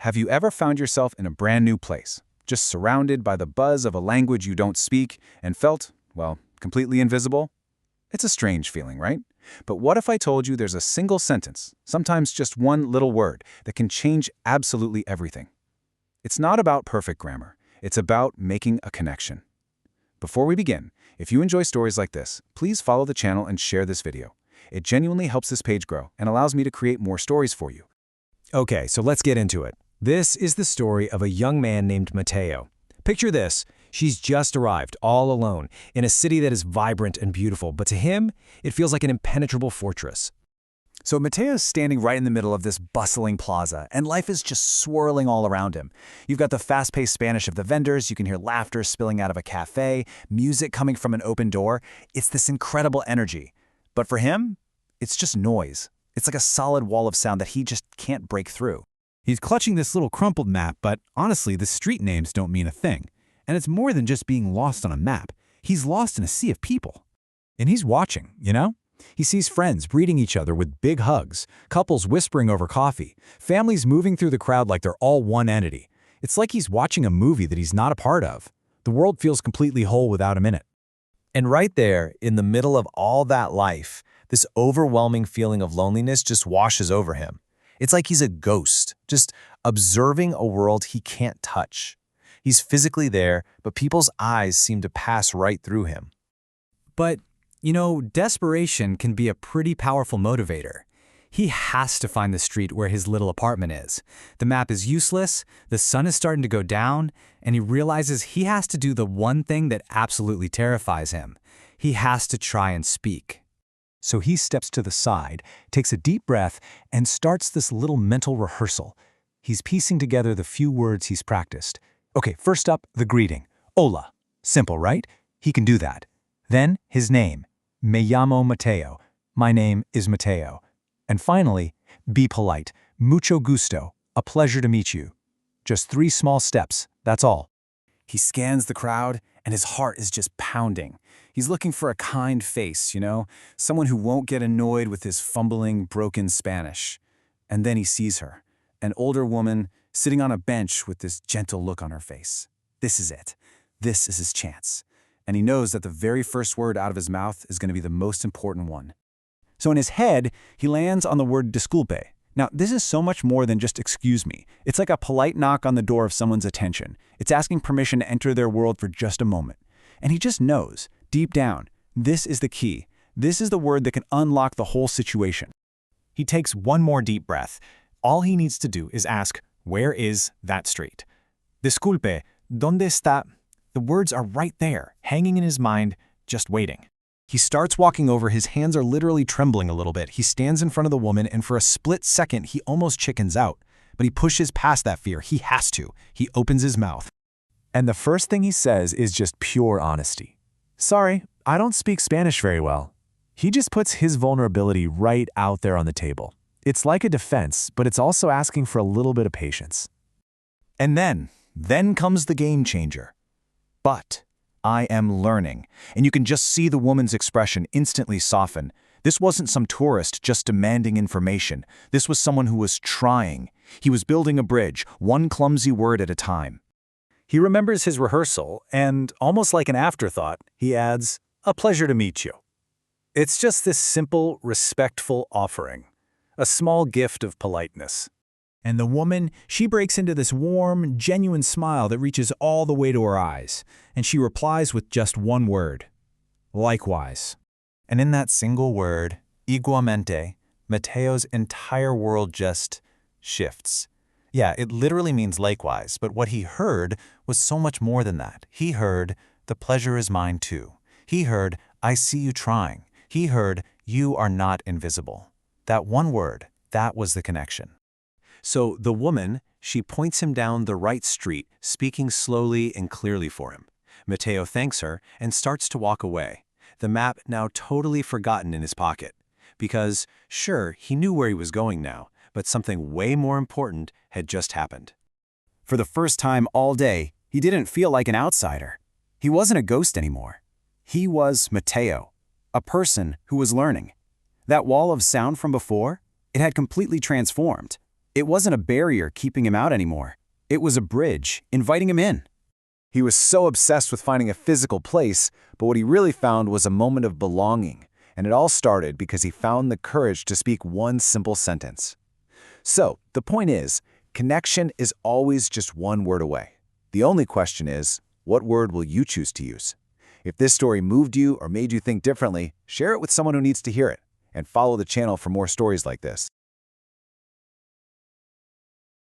Have you ever found yourself in a brand new place, just surrounded by the buzz of a language you don't speak, and felt, well, completely invisible? It's a strange feeling, right? But what if I told you there's a single sentence, sometimes just one little word, that can change absolutely everything? It's not about perfect grammar. It's about making a connection. Before we begin, if you enjoy stories like this, please follow the channel and share this video. It genuinely helps this page grow and allows me to create more stories for you. Okay, so let's get into it. This is the story of a young man named Matteo. Picture this. She's just arrived, all alone, in a city that is vibrant and beautiful, but to him, it feels like an impenetrable fortress. So Matteo's standing right in the middle of this bustling plaza, and life is just swirling all around him. You've got the fast-paced Spanish of the vendors, you can hear laughter spilling out of a cafe, music coming from an open door. It's this incredible energy. But for him, it's just noise. It's like a solid wall of sound that he just can't break through. He's clutching this little crumpled map, but honestly, the street names don't mean a thing. And it's more than just being lost on a map. He's lost in a sea of people. And he's watching, you know? He sees friends greeting each other with big hugs, couples whispering over coffee, families moving through the crowd like they're all one entity. It's like he's watching a movie that he's not a part of. The world feels completely whole without him in it. And right there, in the middle of all that life, this overwhelming feeling of loneliness just washes over him. It's like he's a ghost, just observing a world he can't touch. He's physically there, but people's eyes seem to pass right through him. But, you know, desperation can be a pretty powerful motivator. He has to find the street where his little apartment is. The map is useless, the sun is starting to go down, and he realizes he has to do the one thing that absolutely terrifies him. He has to try and speak. So he steps to the side, takes a deep breath, and starts this little mental rehearsal. He's piecing together the few words he's practiced. Okay, first up, the greeting. Hola. Simple, right? He can do that. Then, his name. Me llamo Matteo. My name is Matteo. And finally, be polite. Mucho gusto. A pleasure to meet you. Just 3 small steps, that's all. He scans the crowd, and his heart is just pounding. He's looking for a kind face, you know, someone who won't get annoyed with his fumbling, broken Spanish. And then he sees her, an older woman sitting on a bench with this gentle look on her face. This is it. This is his chance. And he knows that the very first word out of his mouth is going to be the most important one. So in his head, he lands on the word disculpe. Now, this is so much more than just excuse me. It's like a polite knock on the door of someone's attention. It's asking permission to enter their world for just a moment. And he just knows, deep down, this is the key. This is the word that can unlock the whole situation. He takes one more deep breath. All he needs to do is ask, where is that street? Disculpe, ¿dónde está? The words are right there, hanging in his mind, just waiting. He starts walking over, his hands are literally trembling a little bit. He stands in front of the woman, and for a split second, he almost chickens out. But he pushes past that fear. He has to. He opens his mouth. And the first thing he says is just pure honesty. Sorry, I don't speak Spanish very well. He just puts his vulnerability right out there on the table. It's like a defense, but it's also asking for a little bit of patience. And then comes the game changer. But I am learning. And you can just see the woman's expression instantly soften. This wasn't some tourist just demanding information. This was someone who was trying. He was building a bridge, one clumsy word at a time. He remembers his rehearsal, and almost like an afterthought, he adds, a pleasure to meet you. It's just this simple, respectful offering. A small gift of politeness. And the woman, she breaks into this warm, genuine smile that reaches all the way to her eyes, and she replies with just one word. Likewise. And in that single word, igualmente, Matteo's entire world just shifts. Yeah, it literally means likewise, but what he heard was so much more than that. He heard, the pleasure is mine too. He heard, I see you trying. He heard, you are not invisible. That one word, that was the connection. So the woman, she points him down the right street, speaking slowly and clearly for him. Matteo thanks her and starts to walk away, the map now totally forgotten in his pocket. Because, sure, he knew where he was going now, but something way more important had just happened. For the first time all day, he didn't feel like an outsider. He wasn't a ghost anymore. He was Matteo, a person who was learning. That wall of sound from before, it had completely transformed. It wasn't a barrier keeping him out anymore. It was a bridge, inviting him in. He was so obsessed with finding a physical place, but what he really found was a moment of belonging, and it all started because he found the courage to speak one simple sentence. So, the point is, connection is always just one word away. The only question is, what word will you choose to use? If this story moved you or made you think differently, share it with someone who needs to hear it, and follow the channel for more stories like this.